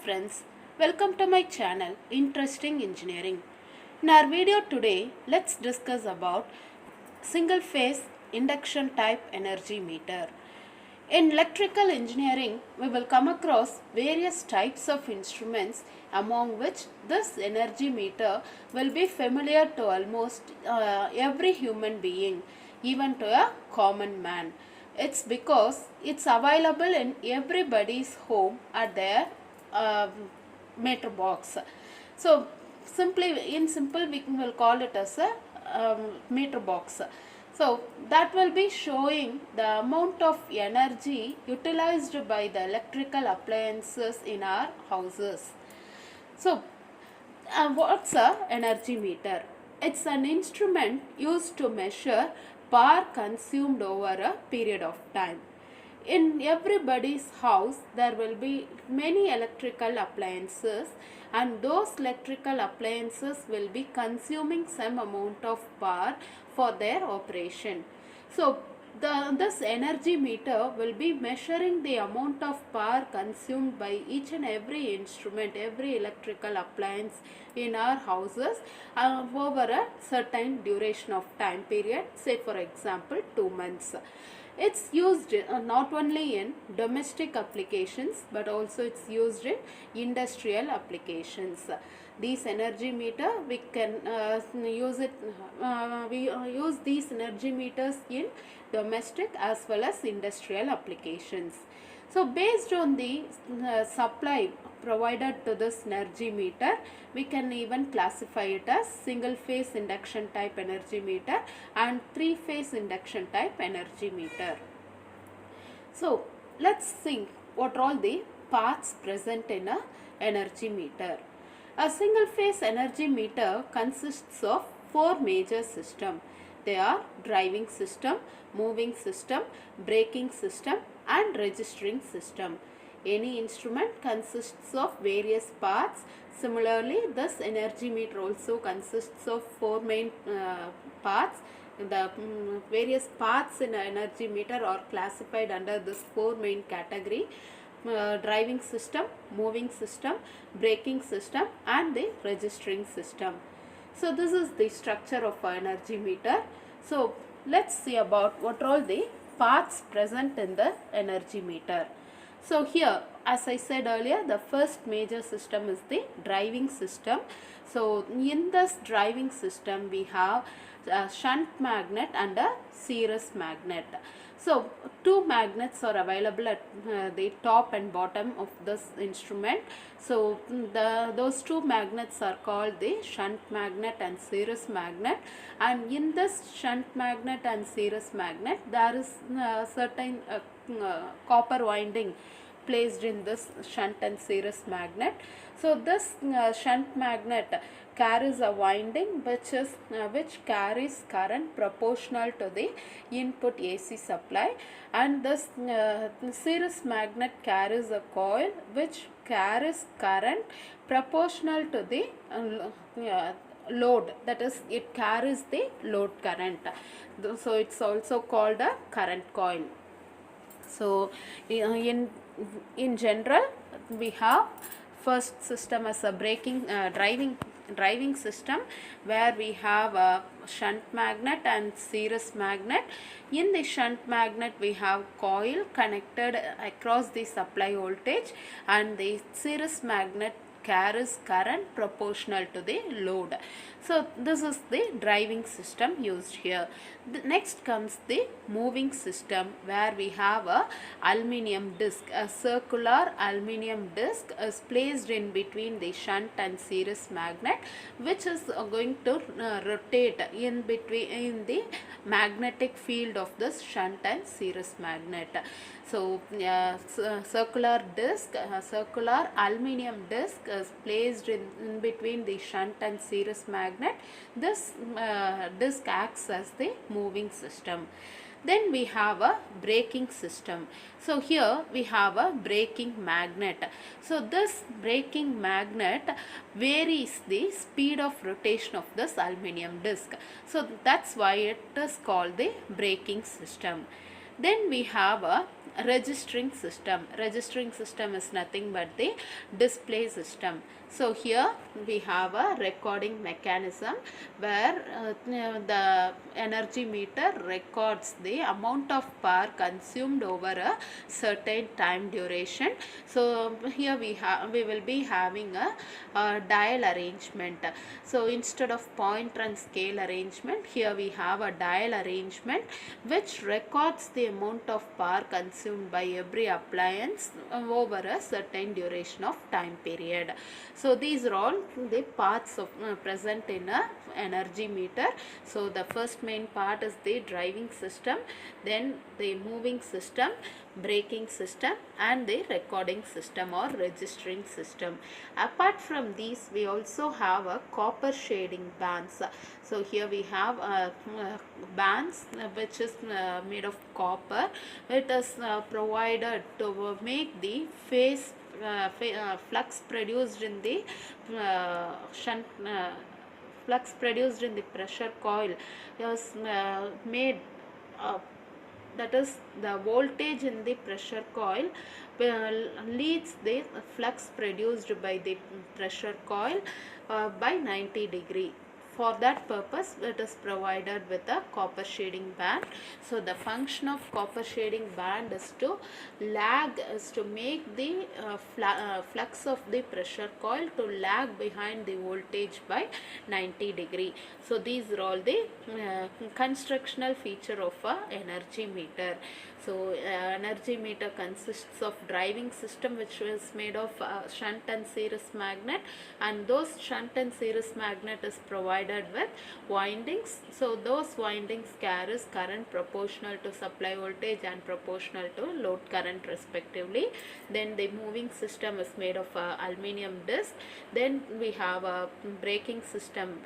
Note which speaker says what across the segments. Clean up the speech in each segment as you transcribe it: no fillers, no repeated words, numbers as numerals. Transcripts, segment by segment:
Speaker 1: friends, welcome to my channel Interesting Engineering. In our video today, let's discuss about single phase induction type energy meter. In electrical engineering, we will come across various types of instruments among which this energy meter will be familiar to almost every human being, even to a common man. It's because it's available in everybody's home at their um, meter box. So simply in simple we will call it as a meter box. So that will be showing the amount of energy utilized by the electrical appliances in our houses. So what's a energy meter? It's an instrument used to measure power consumed over a period of time. In everybody's house there will be many electrical appliances, and those electrical appliances will be consuming some amount of power for their operation. So this energy meter will be measuring the amount of power consumed by each and every instrument, every electrical appliance in our houses over a certain duration of time period, say for example 2 months. It's used not only in domestic applications but also it's used in industrial applications. These energy meter we can use it. We use these energy meters in domestic as well as industrial applications. So based on the supply provided to this energy meter, we can even classify it as single phase induction type energy meter and three phase induction type energy meter. So let's think what are all the parts present in a energy meter. A single phase energy meter consists of four major systems. They are driving system, moving system, braking system and registering system. Any instrument consists of various parts. Similarly, this energy meter also consists of four main parts. The various parts in an energy meter are classified under this four main category. Driving system, moving system, braking system and the registering system. So this is the structure of an energy meter. So let's see about what are all the parts present in the energy meter. So here, as I said earlier, the first major system is the driving system. So in this driving system we have a shunt magnet and a series magnet. So two magnets are available at the top and bottom of this instrument. So those two magnets are called the shunt magnet and series magnet, and in this shunt magnet and series magnet there is certain copper winding placed in this shunt and series magnet. So this shunt magnet carries a winding which carries current proportional to the input AC supply, and this series magnet carries a coil which carries current proportional to the load, that is it carries the load current. So it's also called a current coil. So in general we have first system as a driving system, where we have a shunt magnet and series magnet. In the shunt magnet we have coil connected across the supply voltage, and the series magnet carries current proportional to the load. So this is the driving system used here. Next comes the moving system, where we have a aluminium disc. A circular aluminium disc is placed in between the shunt and series magnet, which is going to rotate in between in the magnetic field of this shunt and series magnet. So circular aluminium disc is placed in between the shunt and series magnet. This disc acts as the moving system. Then we have a braking system. So here we have a braking magnet. So this braking magnet varies the speed of rotation of this aluminium disc. So that's why it is called the braking system. Then we have a registering system. Registering system is nothing but the display system. So here we have a recording mechanism where the energy meter records the amount of power consumed over a certain time duration. So here we will be having a dial arrangement. So instead of pointer and scale arrangement, here we have a dial arrangement which records the amount of power consumed by every appliance over a certain duration of time period. So these are all the parts of present in a energy meter. So the first main part is the driving system, then the moving system, braking system, and the recording system or registering system. Apart from these, we also have a copper shading bands. So here we have bands which is made of copper. It is provided to make the phase flux produced in the shunt flux produced in the pressure coil is made that is the voltage in the pressure coil leads the flux produced by the pressure coil by 90 degree. For that purpose, it is provided with a copper shading band. So the function of copper shading band is to make the flux of the pressure coil to lag behind the voltage by 90 degree. So these are all the constructional feature of a energy meter. So energy meter consists of driving system which is made of shunt and series magnet, and those shunt and series magnet is provided with windings. So those windings carries current proportional to supply voltage and proportional to load current respectively. Then the moving system is made of aluminum disc. Then we have a braking system.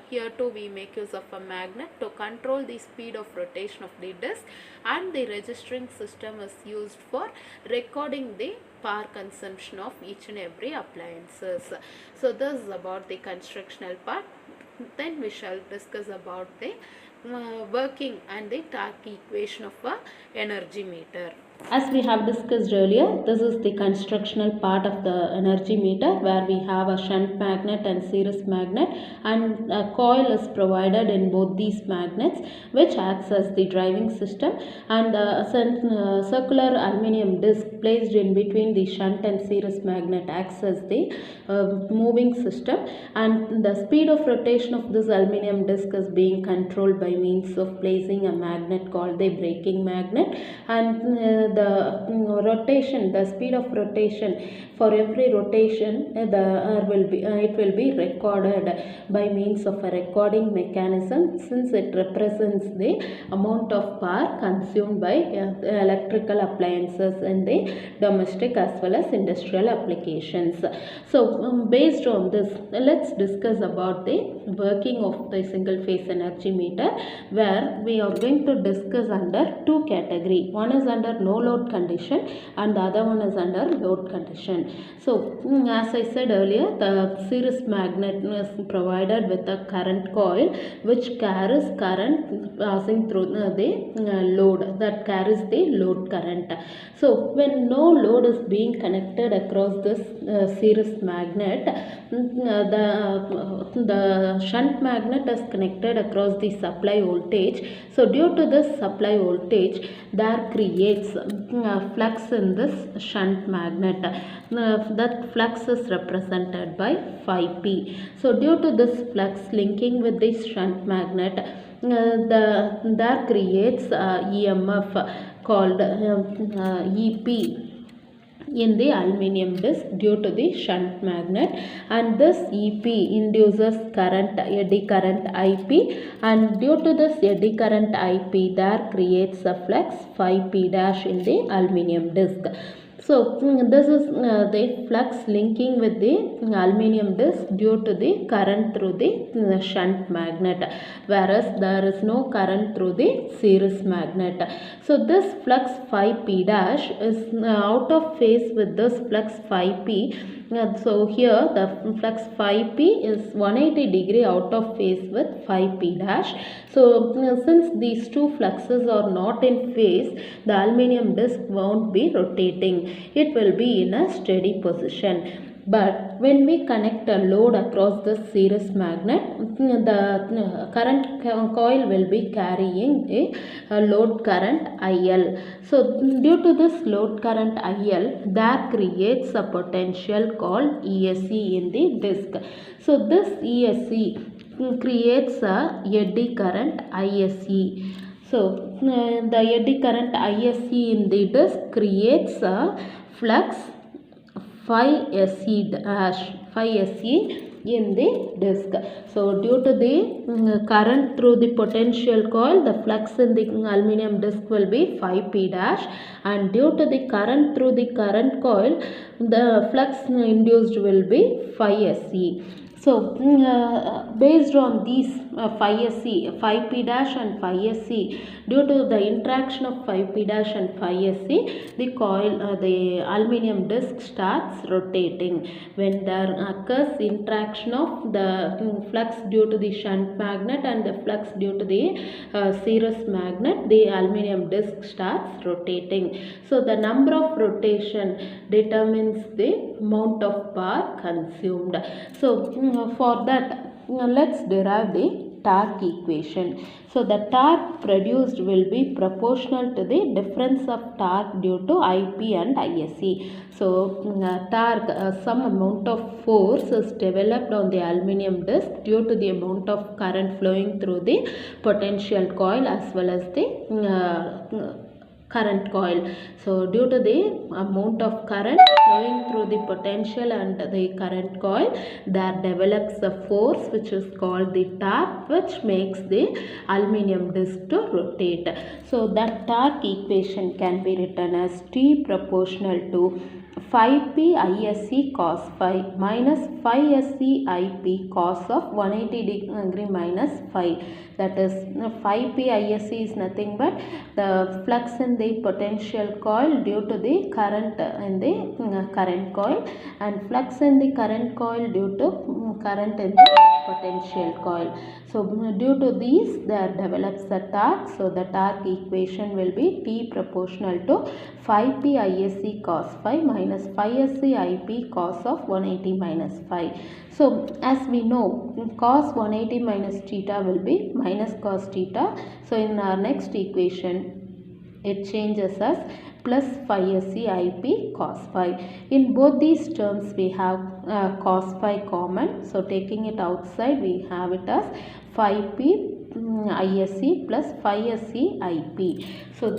Speaker 1: Here too we make use of a magnet to control the speed of rotation of the disc, and the registering system is used for recording the power consumption of each and every appliances. So this is about the constructional part. Then we shall discuss about the working and the torque equation of a energy meter. As we have discussed earlier, this is the constructional part of the energy meter where we have a shunt magnet and series magnet, and a coil is provided in both these magnets which acts as the driving system, and a circular aluminum disc placed in between the shunt and series magnet acts as the moving system, and the speed of rotation of this aluminum disc is being controlled by means of placing a magnet called the braking magnet, and the speed of rotation, for every rotation it will be recorded by means of a recording mechanism, since it represents the amount of power consumed by electrical appliances in the domestic as well as industrial applications. So based on this, let's discuss about the working of the single phase energy meter, where we are going to discuss under two categories. One is under no load condition and the other one is under load condition. So as I said earlier, the series magnet is provided with a current coil which carries current passing through the load, that carries the load current. So when no load is being connected across this series magnet, the shunt magnet is connected across the supply voltage. So due to this supply voltage, there creates flux in this shunt magnet. That flux is represented by phi p. So due to this flux linking with this shunt magnet, there creates EMF called EP in the aluminum disc due to the shunt magnet, and this EP induces eddy current IP, and due to this eddy current IP there creates a flux phi p dash in the aluminum disc.
Speaker 2: So this is the flux linking with the aluminum disc due to the current through the shunt magnet, whereas there is no current through the series magnet. So this flux phi p dash is out of phase with this flux phi p. So here the flux phi p is 180 degree out of phase with phi p dash. So since these two fluxes are not in phase, the aluminum disc won't be rotating. It will be in a steady position. But when we connect a load across the series magnet, the current coil will be carrying a load current IL. So due to this load current IL, that creates a potential called ESC in the disc. So this ESC creates a eddy current ISC. So the eddy current ISC in the disc creates a flux phi SE dash, phi SE in the disc. So due to the current through the potential coil, the flux in the aluminum disc will be phi p dash, and due to the current through the current coil, the flux induced will be phi SE. So based on these phi SC, phi p dash and phi SC, due to the interaction of phi p dash and phi SC, the coil, the aluminum disc starts rotating. When there occurs interaction of the flux due to the shunt magnet and the flux due to the series magnet, the aluminum disc starts rotating. So the number of rotation determines the amount of power consumed. So for that, let's derive the torque equation. So the torque produced will be proportional to the difference of torque due to IP and ISC. So torque, some amount of force is developed on the aluminum disc due to the amount of current flowing through the potential coil as well as the current coil. So due to the amount of current flowing through the potential and the current coil, there develops a force which is called the torque, which makes the aluminum disc to rotate. So that torque equation can be written as T proportional to phi p ISC cos phi minus phi SC IP cos of 180 degree minus phi. That is, phi p ISC is nothing but the flux in the potential coil due to the current in the current coil, and flux in the current coil due to current in the potential coil. So due to these, there develops the torque. So the torque equation will be T proportional to phi p ISC cos phi minus phi SC IP cos of 180 minus phi. So as we know, cos 180 minus theta will be minus cos theta. So in our next equation, it changes as plus phi SC IP cos phi. In both these terms, we have cos phi common. So taking it outside, we have it as phi p ISC plus phi SC IP. So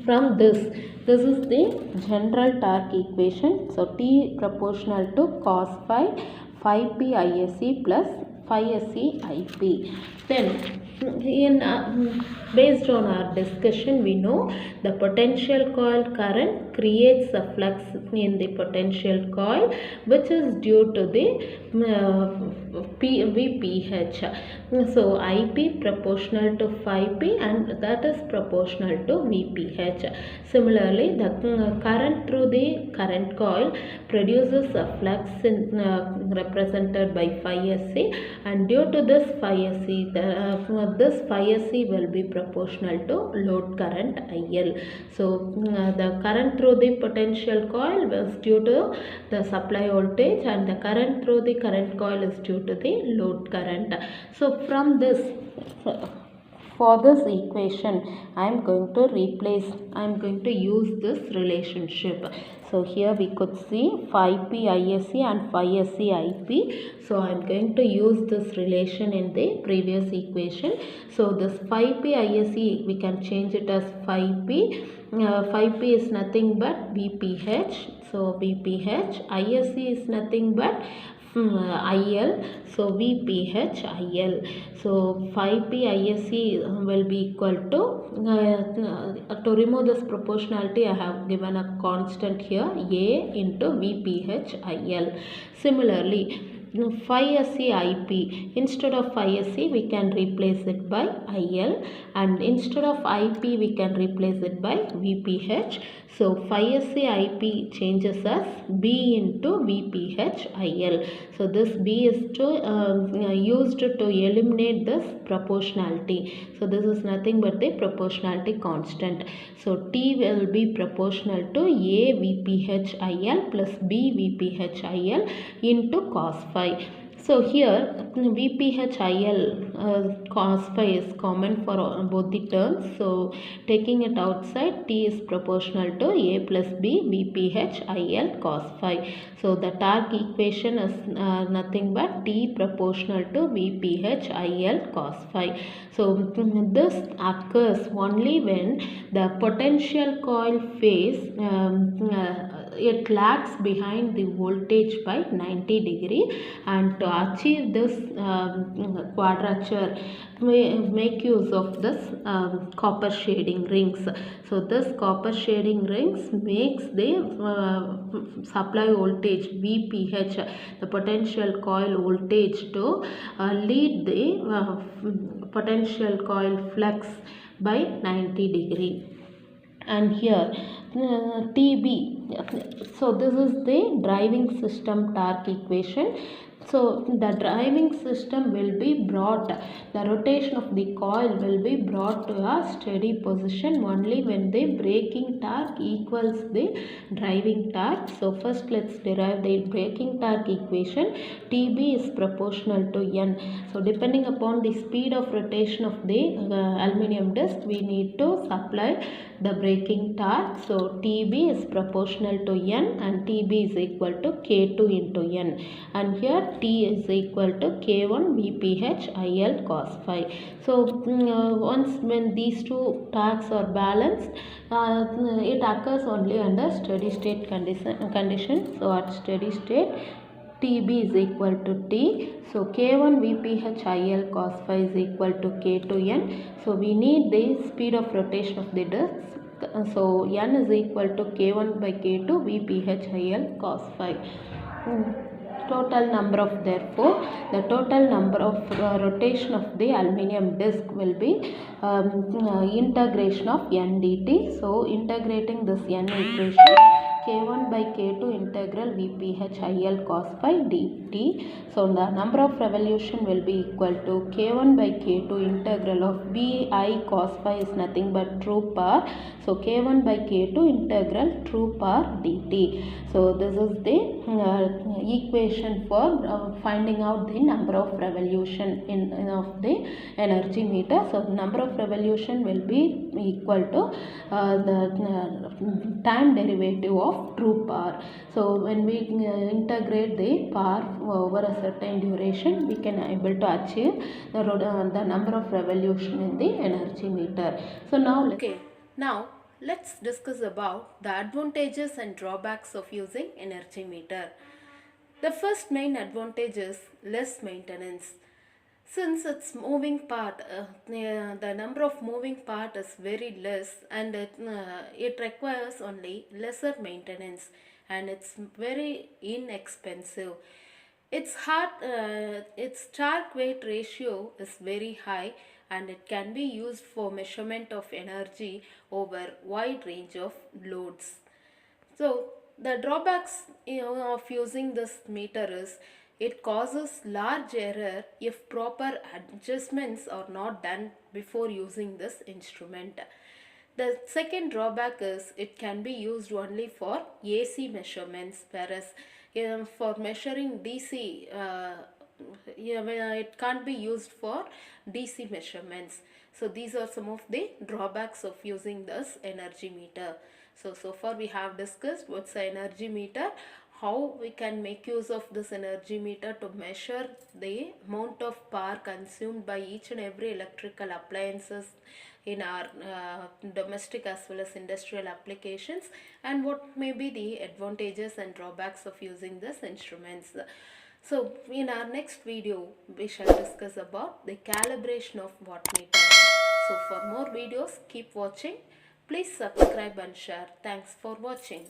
Speaker 2: from this is the general torque equation. So T proportional to cos phi p ISC plus phi SC IP. Then in based on our discussion, we know the potential coil current creates a flux in the potential coil, which is due to the VPH. So IP proportional to phi p, and that is proportional to VPH. Similarly, the current through the current coil produces a flux represented by phi SC, and due to this phi SC, this phi SC will be proportional to load current IL. So the current through the potential coil was due to the supply voltage, and the current through the current coil is due to the load current. So from this, for this equation, I am going to use this relationship. So here we could see phi p ISC and phi SC IP. So I am going to use this relation in the previous equation. So this phi p ISC, we can change it as phi p. Phi p is nothing but VPH. So VPH. ISC is nothing but IL, so VPH IL. So 5P ISC will be equal to remove this proportionality I have given a constant here A into VPH IL. Similarly 5SC IP, instead of 5SC we can replace it by IL, and instead of IP we can replace it by VPH. So 5SC IP changes as B into VPH IL. So this B is used to eliminate this proportionality. So this is nothing but the proportionality constant. So T will be proportional to A VPH IL plus B VPH IL into cos phi. So here VPH IL cos phi is common for both the terms. So taking it outside, T is proportional to A plus B VPH IL cos phi. So the torque equation is nothing but T proportional to VPH IL cos phi. So this occurs only when the potential coil phase it lags behind the voltage by 90 degree, and to achieve this quadrature make use of this copper shading rings. So this copper shading rings makes the supply voltage VPH, the potential coil voltage, to lead the potential coil flux by 90 degree. And here TB, so this is the driving system torque equation. So the driving system will be brought, the rotation of the coil will be brought to a steady position only when the braking torque equals the driving torque. So first let's derive the braking torque equation. TB is proportional to N. So depending upon the speed of rotation of the aluminum disc, we need to supply the braking torque. So TB is proportional to N, and TB is equal to K2 into N, and here T is equal to K1 VPH IL cos phi. So once when these two torques are balanced, it occurs only under steady state condition. So at steady state, TB is equal to T. So K1 VPH IL cos phi is equal to K2 N. So we need the speed of rotation of the disc. So N is equal to K1 by K2 VPH IL cos phi. Total number of, therefore the total number of rotation of the aluminum disc will be integration of N dt. So integrating this N equation, K1 by K2 integral VPH IL cos phi dt. So the number of revolution will be equal to K1 by K2 integral of VI cos phi is nothing but true power. So K1 by K2 integral true power dt. So this is the equation for finding out the number of revolution of the energy meter. So the number of revolution will be equal to the time derivative of true power. So when we integrate the power over a certain duration, we can able to achieve the number of revolution in the energy meter. So
Speaker 1: now let's discuss about the advantages and drawbacks of using energy meter. The first main advantage is less maintenance. Since its moving part, the number of moving part is very less, and it requires only lesser maintenance, and it's very inexpensive. Its torque weight ratio is very high, and it can be used for measurement of energy over wide range of loads. So the drawbacks of using this meter is it causes large error if proper adjustments are not done before using this instrument. The second drawback is it can be used only for AC measurements, whereas for measuring DC, it can't be used for DC measurements. So these are some of the drawbacks of using this energy meter. So far we have discussed what's the energy meter, how we can make use of this energy meter to measure the amount of power consumed by each and every electrical appliances in our domestic as well as industrial applications, and what may be the advantages and drawbacks of using this instruments. So in our next video, we shall discuss about the calibration of wattmeter. So for more videos, keep watching. Please subscribe and share. Thanks for watching.